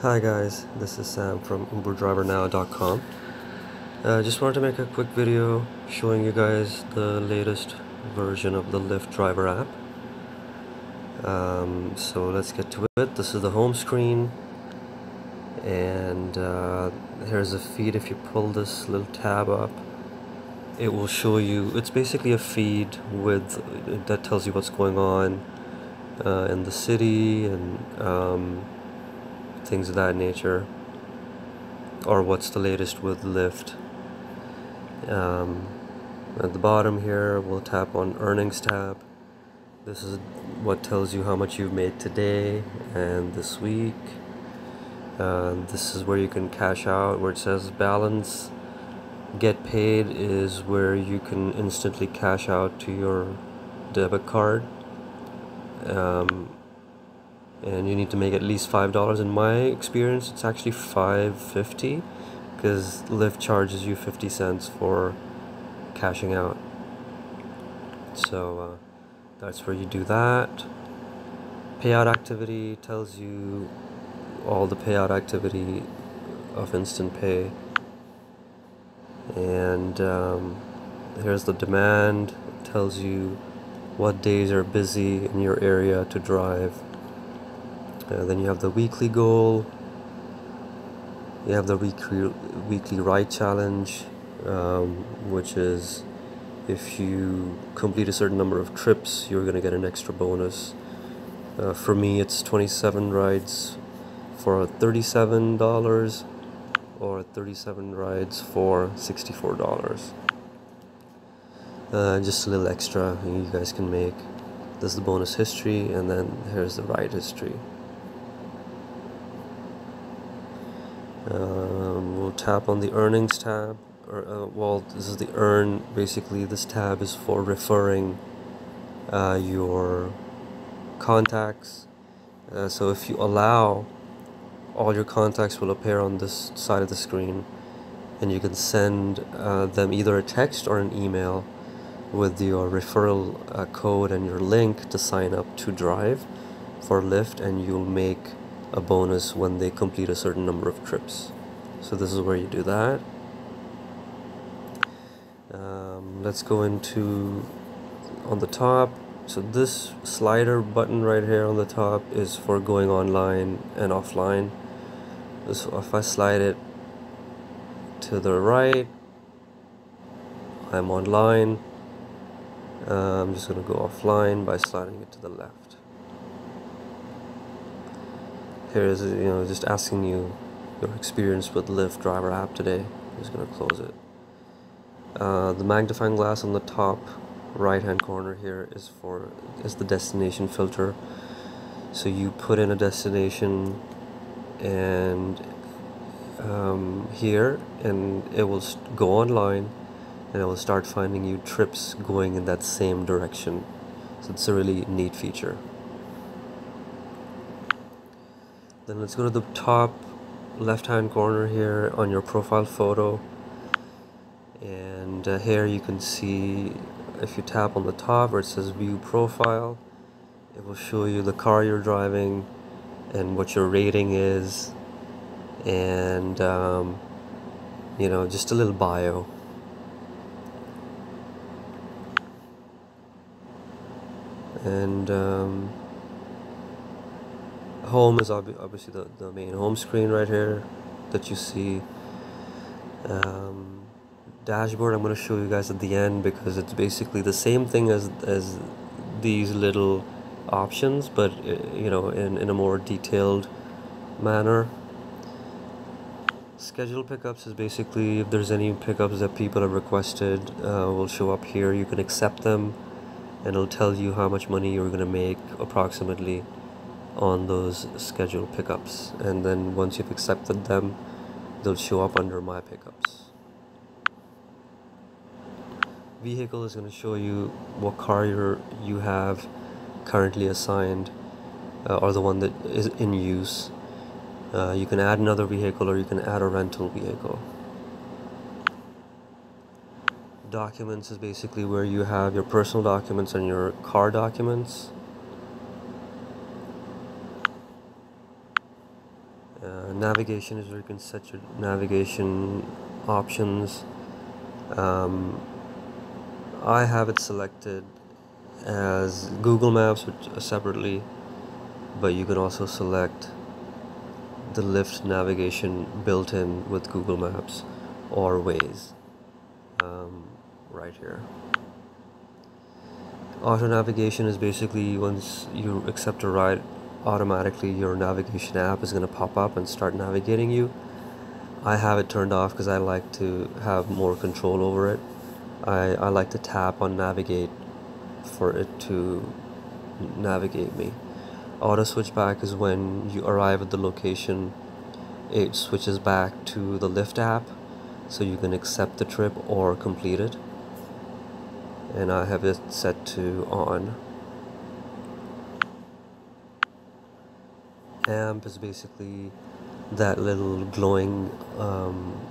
Hi guys, this is Sam from UberDriverNow.com. Just wanted to make a quick video showing you guys the latest version of the Lyft Driver app. So let's get to it. This is the home screen, and here's a feed. If you pull this little tab up, it will show you. It's basically a feed that tells you what's going on in the city and things of that nature, or what's the latest with Lyft. At the bottom here, we'll tap on Earnings tab. This is what tells you how much you've made today and this week. This is where you can cash out, where it says balance. Get paid is where you can instantly cash out to your debit card. And you need to make at least $5. In my experience, it's actually $5.50 because Lyft charges you 50 cents for cashing out. So that's where you do that. Payout activity tells you all the payout activity of Instant Pay. And here's the demand. It tells you what days are busy in your area to drive. Then you have the weekly goal. You have the weekly ride challenge, which is if you complete a certain number of trips, you're going to get an extra bonus. For me, it's 27 rides for $37 or 37 rides for $64. Just a little extra you guys can make. This is the bonus history, and then here's the ride history. We'll tap on the earnings tab. This is the earn. Basically, this tab is for referring your contacts. So if you allow, all your contacts will appear on this side of the screen, and you can send them either a text or an email with your referral code and your link to sign up to drive for Lyft, and you'll make a bonus when they complete a certain number of trips. So this is where you do that. Let's go into on the top. So this slider button right here on the top is for going online and offline. So if I slide it to the right, I'm online. I'm just going to go offline by sliding it to the left. Here is, just asking you your experience with Lyft Driver app today. I'm just going to close it. The magnifying glass on the top right hand corner here is the destination filter. So you put in a destination and here, and it will go online and it will start finding you trips going in that same direction. So it's a really neat feature. Then let's go to the top left hand corner here on your profile photo, and here you can see, if you tap on the top where it says view profile, it will show you the car you're driving and what your rating is, and just a little bio. And home is obviously the main home screen right here that you see. Dashboard I'm going to show you guys at the end, because it's basically the same thing as these little options, but in a more detailed manner. Scheduled pickups is basically if there's any pickups that people have requested, will show up here. You can accept them, and it'll tell you how much money you're going to make approximately on those scheduled pickups. And then once you've accepted them, they'll show up under my pickups. Vehicle is going to show you what car you have currently assigned, or the one that is in use. You can add another vehicle, or you can add a rental vehicle. Documents is basically where you have your personal documents and your car documents. Navigation is where you can set your navigation options. Um, I have it selected as Google Maps, which separately, but you can also select the Lyft navigation built in with Google Maps or Waze, right here. Auto navigation is basically once you accept a ride, automatically your navigation app is going to pop up and start navigating you. I have it turned off because I like to have more control over it. I like to tap on navigate for it to navigate me. Auto switch back is when you arrive at the location, it switches back to the Lyft app so you can accept the trip or complete it. And I have it set to on. Amp is basically that little glowing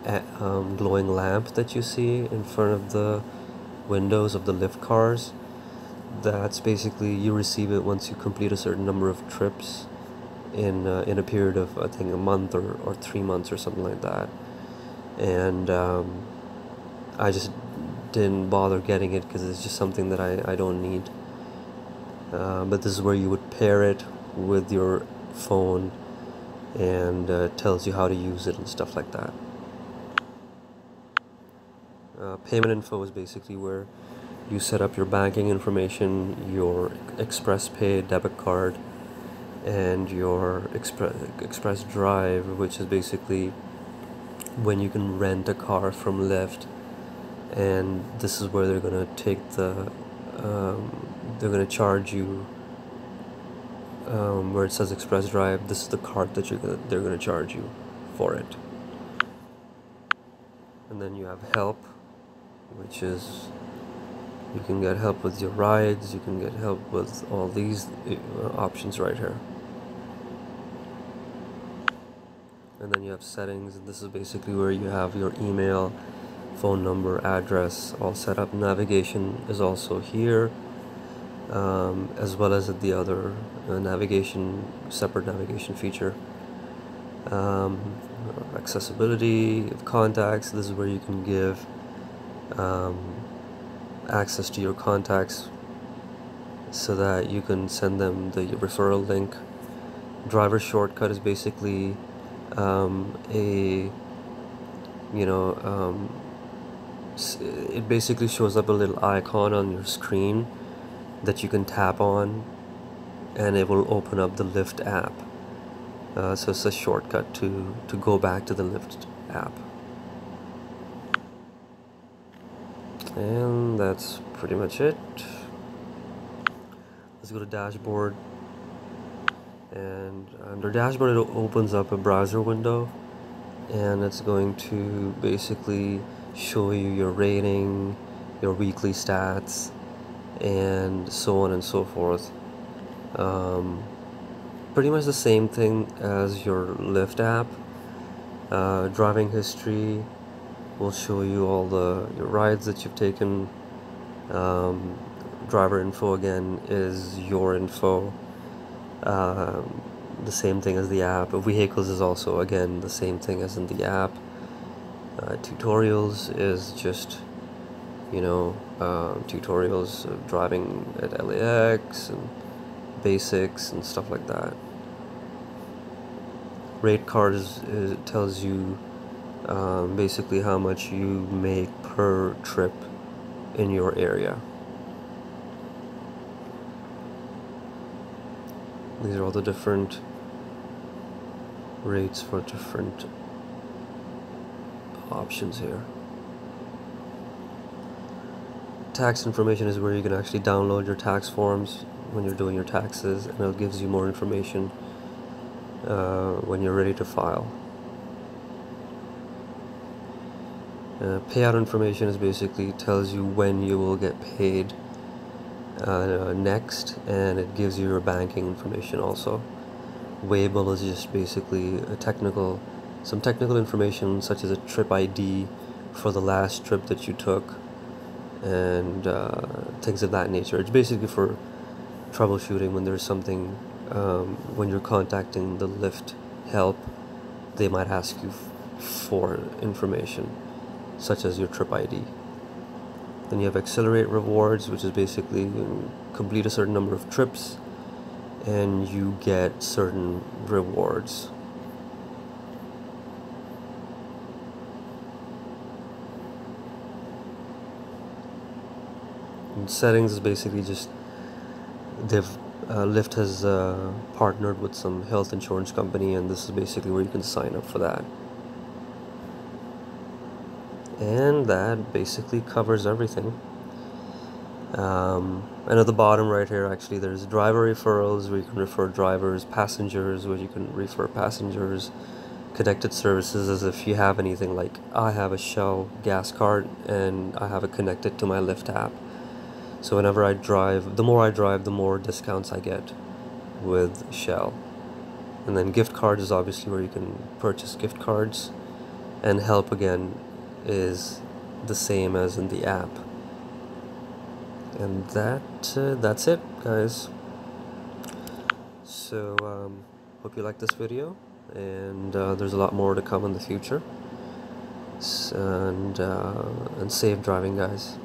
lamp that you see in front of the windows of the Lyft cars. That's basically, you receive it once you complete a certain number of trips in a period of, I think, a month or 3 months or something like that. And I just didn't bother getting it because it's just something that I don't need. But this is where you would pair it with your phone, and tells you how to use it and stuff like that. Payment info is basically where you set up your banking information, your Express Pay debit card, and your Express Drive, which is basically when you can rent a car from Lyft. And this is where they're gonna take they're gonna charge you. Where it says Express Drive, this is the card that they're gonna charge you for it. And then you have help, which is you can get help with your rides, you can get help with all these options right here. And then you have settings, and this is basically where you have your email, phone number, address all set up. Navigation is also here, as well as the other separate navigation feature. Accessibility of contacts, this is where you can give access to your contacts so that you can send them the referral link. Driver shortcut is basically it basically shows up a little icon on your screen that you can tap on, and it will open up the Lyft app. So it's a shortcut to go back to the Lyft app. And that's pretty much it. Let's go to dashboard. And under dashboard, it opens up a browser window, and it's going to basically show you your rating, your weekly stats, and so on and so forth. Pretty much the same thing as your Lyft app. Driving history will show you all your rides that you've taken. Driver info again is your info. The same thing as the app. Vehicles is also again the same thing as in the app. Tutorials is just tutorials of driving at LAX and basics and stuff like that. Rate card it tells you basically how much you make per trip in your area. These are all the different rates for different options here. Tax information is where you can actually download your tax forms when you're doing your taxes, and it gives you more information when you're ready to file. Payout information is basically tells you when you will get paid next, and it gives you your banking information also. Waybill is just basically some technical information such as a trip ID for the last trip that you took, and things of that nature. It's basically for troubleshooting when there's something, when you're contacting the Lyft help they might ask you for information, such as your trip ID. Then you have accelerate rewards, which is basically you complete a certain number of trips and you get certain rewards. And settings is basically just Lyft has partnered with some health insurance company, and this is basically where you can sign up for that. And that basically covers everything. And at the bottom right here, actually, there's driver referrals where you can refer drivers, passengers where you can refer passengers, connected services as if you have anything, like I have a Shell gas card and I have it connected to my Lyft app. So whenever I drive, the more I drive, the more discounts I get with Shell. And then gift cards is obviously where you can purchase gift cards. And help, again, is the same as in the app. And that's it, guys. So hope you like this video, and there's a lot more to come in the future. And safe driving, guys.